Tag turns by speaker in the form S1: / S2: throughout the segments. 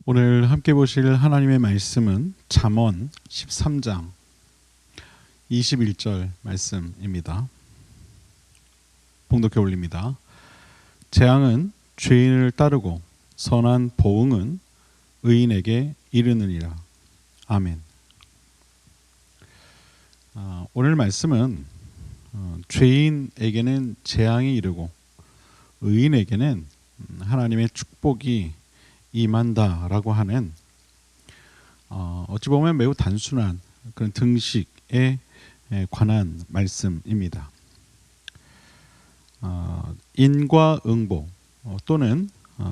S1: 오늘 함께 보실 하나님의 말씀은 잠언 13장 21절 말씀입니다. 봉독해 올립니다. 재앙은 죄인을 따르고 선한 보응은 의인에게 이르느니라. 아멘. 오늘 말씀은 죄인에게는 재앙이 이르고 의인에게는 하나님의 축복이 임한다라고 하는 어찌 보면 매우 단순한 그런 등식에 관한 말씀입니다. 인과응보 또는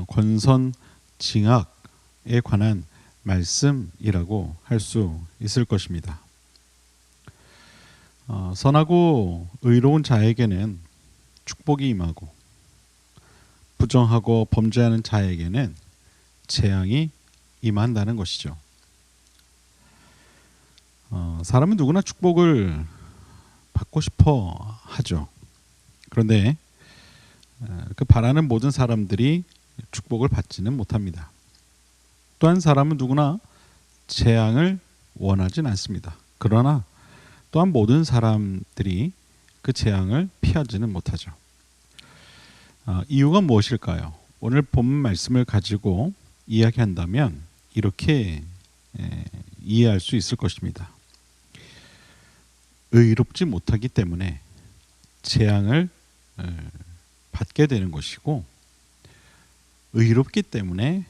S1: 권선징악에 관한 말씀이라고 할 수 있을 것입니다. 선하고 의로운 자에게는 축복이 임하고 부정하고 범죄하는 자에게는 재앙이 임한다는 것이죠. 사람은 누구나 축복을 받고 싶어 하죠. 그런데 그 바라는 모든 사람들이 축복을 받지는 못합니다. 또한 사람은 누구나 재앙을 원하진 않습니다. 그러나 또한 모든 사람들이 그 재앙을 피하지는 못하죠. 이유가 무엇일까요? 오늘 본 말씀을 가지고 이야기한다면 이렇게 이해할 수 있을 것입니다. 의롭지 못하기 때문에 재앙을 받게 되는 것이고, 의롭기 때문에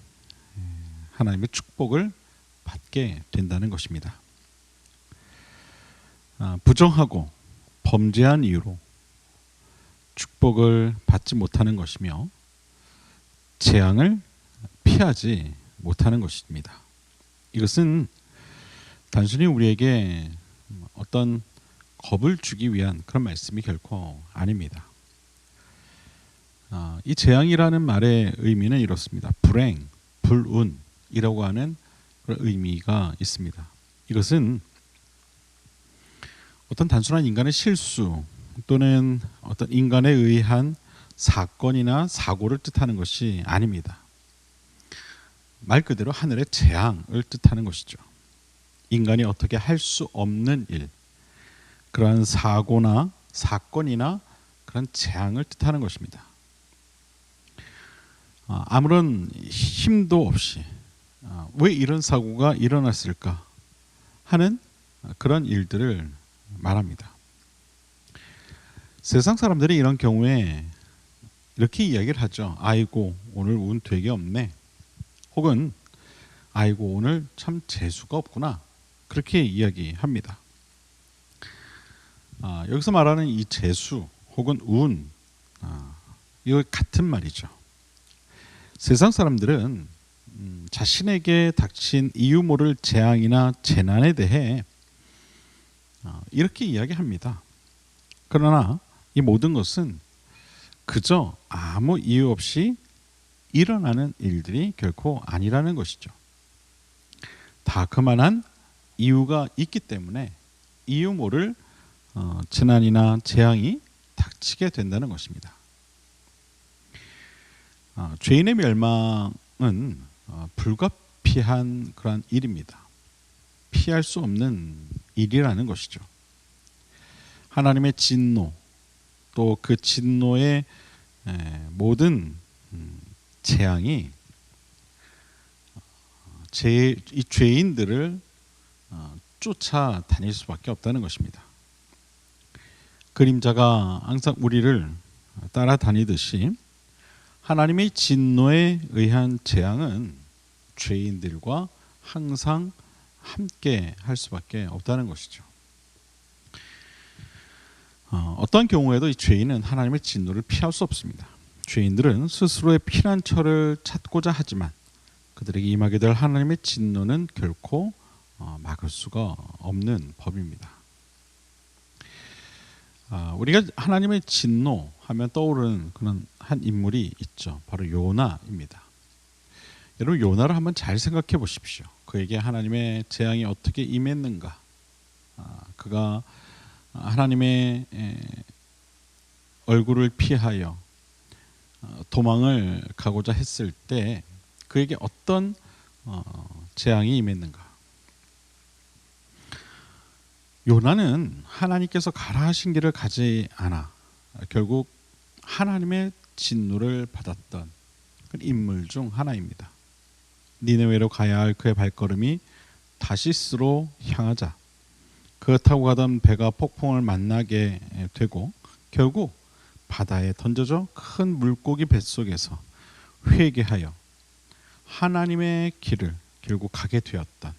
S1: 하나님의 축복을 받게 된다는 것입니다. 부정하고 범죄한 이유로 축복을 받지 못하는 것이며 재앙을 피하지 못하는 것입니다. 이것은 단순히 우리에게 어떤 겁을 주기 위한 그런 말씀이 결코 아닙니다. 이 재앙이라는 말의 의미는 이렇습니다. 불행, 불운이라고 하는 그런 의미가 있습니다. 이것은 어떤 단순한 인간의 실수 또는 어떤 인간에 의한 사건이나 사고를 뜻하는 것이 아닙니다. 말 그대로 하늘의 재앙을 뜻하는 것이죠. 인간이 어떻게 할 수 없는 일, 그러한 사고나 사건이나 그런 재앙을 뜻하는 것입니다. 아무런 힘도 없이 왜 이런 사고가 일어났을까 하는 그런 일들을 말합니다. 세상 사람들이 이런 경우에 이렇게 이야기를 하죠. 아이고 오늘 운 되게 없네. 혹은 아이고 오늘 참 재수가 없구나. 그렇게 이야기합니다. 여기서 말하는 이 재수 혹은 운, 이거 같은 말이죠. 세상 사람들은 자신에게 닥친 이유 모를 재앙이나 재난에 대해 이렇게 이야기합니다. 그러나 이 모든 것은 그저 아무 이유 없이 일어나는 일들이 결코 아니라는 것이죠. 다 그만한 이유가 있기 때문에 이유 모를 재난이나 재앙이 닥치게 된다는 것입니다. 죄인의 멸망은 불가피한 그런 일입니다. 피할 수 없는 일이라는 것이죠. 하나님의 진노, 또 그 진노의 모든 재앙이 이 죄인들을 쫓아다닐 수밖에 없다는 것입니다. 그림자가 항상 우리를 따라다니듯이 하나님의 진노에 의한 재앙은 죄인들과 항상 함께 할 수밖에 없다는 것이죠. 어떤 경우에도 이 죄인은 하나님의 진노를 피할 수 없습니다. 죄인들은 스스로의 피난처를 찾고자 하지만 그들에게 임하게 될 하나님의 진노는 결코 막을 수가 없는 법입니다. 우리가 하나님의 진노 하면 떠오르는 그런 한 인물이 있죠. 바로 요나입니다. 여러분 요나를 한번 잘 생각해 보십시오. 그에게 하나님의 재앙이 어떻게 임했는가. 그가 하나님의 얼굴을 피하여 도망을 가고자 했을 때 그에게 어떤 재앙이 임했는가? 요나는 하나님께서 가라 하신 길을 가지 않아 결국 하나님의 진노를 받았던 인물 중 하나입니다. 니느웨로 가야 할 그의 발걸음이 다시스로 향하자 그렇다고 가던 배가 폭풍을 만나게 되고 결국 바다에 던져져 큰 물고기 뱃속에서 회개하여 하나님의 길을 결국 가게 되었던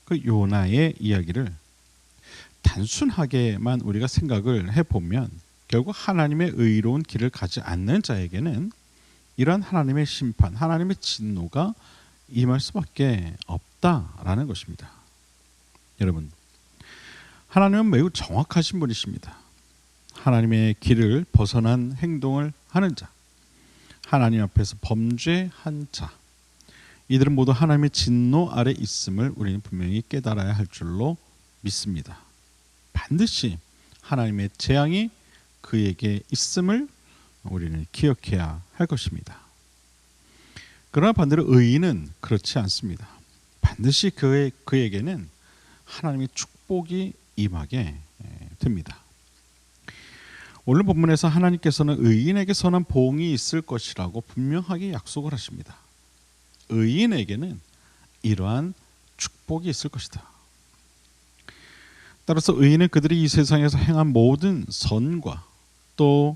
S1: 그 요나의 이야기를 단순하게만 우리가 생각을 해보면 결국 하나님의 의로운 길을 가지 않는 자에게는 이러한 하나님의 심판, 하나님의 진노가 임할 수밖에 없다라는 것입니다. 여러분, 하나님은 매우 정확하신 분이십니다. 하나님의 길을 벗어난 행동을 하는 자, 하나님 앞에서 범죄한 자, 이들은 모두 하나님의 진노 아래 있음을 우리는 분명히 깨달아야 할 줄로 믿습니다. 반드시 하나님의 재앙이 그에게 있음을 우리는 기억해야 할 것입니다. 그러나 반대로 의인은 그렇지 않습니다. 반드시 그에게는 하나님의 축복이 임하게 됩니다. 오늘 본문에서 하나님께서는 의인에게 선한 보응이 있을 것이라고 분명하게 약속을 하십니다. 의인에게는 이러한 축복이 있을 것이다. 따라서 의인은 그들이 이 세상에서 행한 모든 선과 또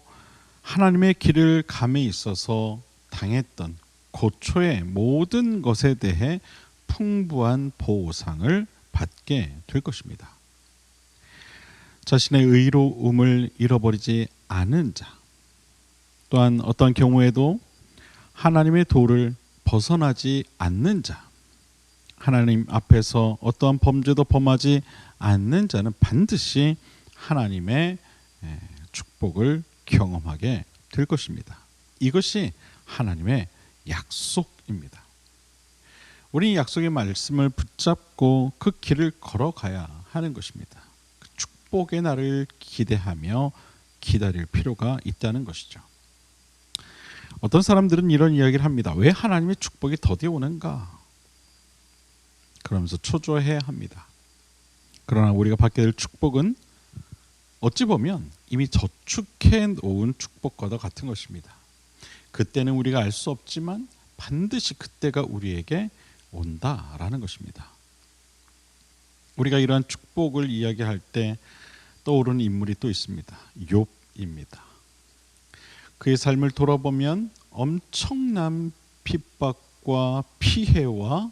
S1: 하나님의 길을 감에 있어서 당했던 고초의 모든 것에 대해 풍부한 보상을 받게 될 것입니다. 자신의 의로움을 잃어버리지 않은 자, 또한 어떤 경우에도 하나님의 도를 벗어나지 않는 자, 하나님 앞에서 어떠한 범죄도 범하지 않는 자는 반드시 하나님의 축복을 경험하게 될 것입니다. 이것이 하나님의 약속입니다. 우리 약속의 말씀을 붙잡고 그 길을 걸어가야 하는 것입니다. 그 축복의 날을 기대하며 기다릴 필요가 있다는 것이죠. 어떤 사람들은 이런 이야기를 합니다. 왜 하나님의 축복이 더디 오는가? 그러면서 초조해야 합니다. 그러나 우리가 받게 될 축복은 어찌 보면 이미 저축해 놓은 축복과도 같은 것입니다. 그때는 우리가 알 수 없지만 반드시 그때가 우리에게 온다라는 것입니다. 우리가 이러한 축복을 이야기할 때 떠오르는 인물이 또 있습니다. 욥입니다. 그의 삶을 돌아보면 엄청난 핍박과 피해와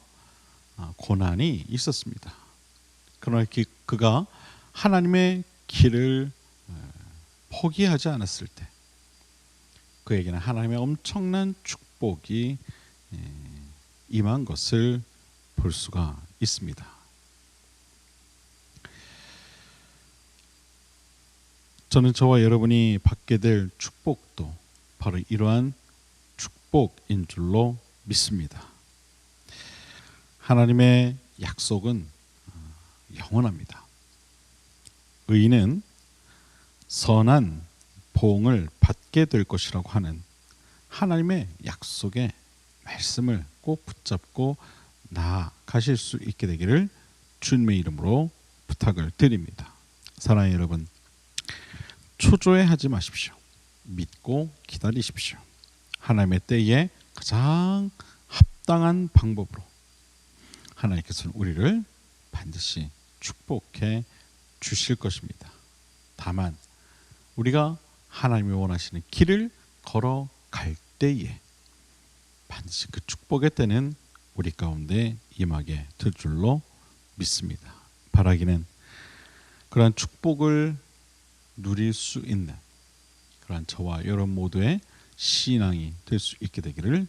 S1: 고난이 있었습니다. 그러나 그가 하나님의 길을 포기하지 않았을 때 그에게는 하나님의 엄청난 축복이 임한 것을 볼 수가 있습니다. 저는 저와 여러분이 받게 될 축복도 바로 이러한 축복인 줄로 믿습니다. 하나님의 약속은 영원합니다. 의인은 선한 보응을 받게 될 것이라고 하는 하나님의 약속의 말씀을 꼭 붙잡고 나아가실 수 있게 되기를 주님의 이름으로 부탁을 드립니다. 사랑하는 여러분, 초조해하지 마십시오. 믿고 기다리십시오. 하나님의 때에 가장 합당한 방법으로 하나님께서는 우리를 반드시 축복해 주실 것입니다. 다만 우리가 하나님이 원하시는 길을 걸어갈 때에 반드시 그 축복의 때는 우리 가운데 임하게 될 줄로 믿습니다. 바라기는 그러한 축복을 누릴 수 있는 그러한 저와 여러분 모두의 신앙이 될 수 있게 되기를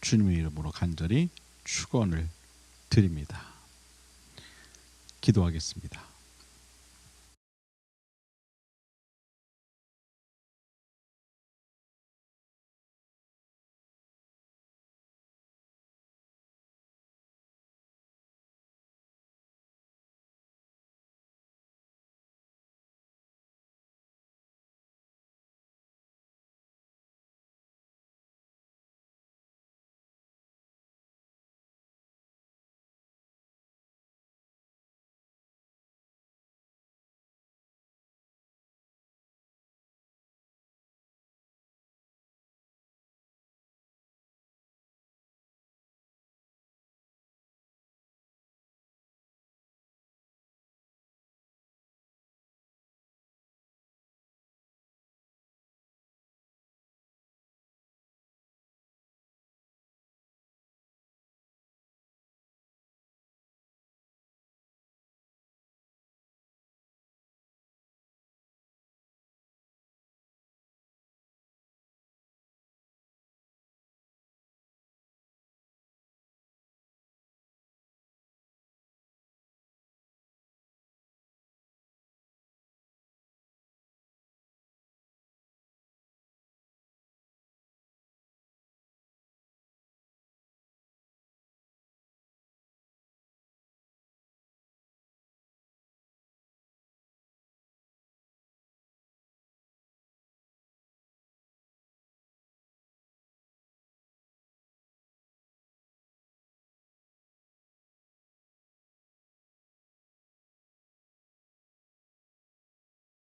S1: 주님의 이름으로 간절히 축원을 드립니다. 기도하겠습니다.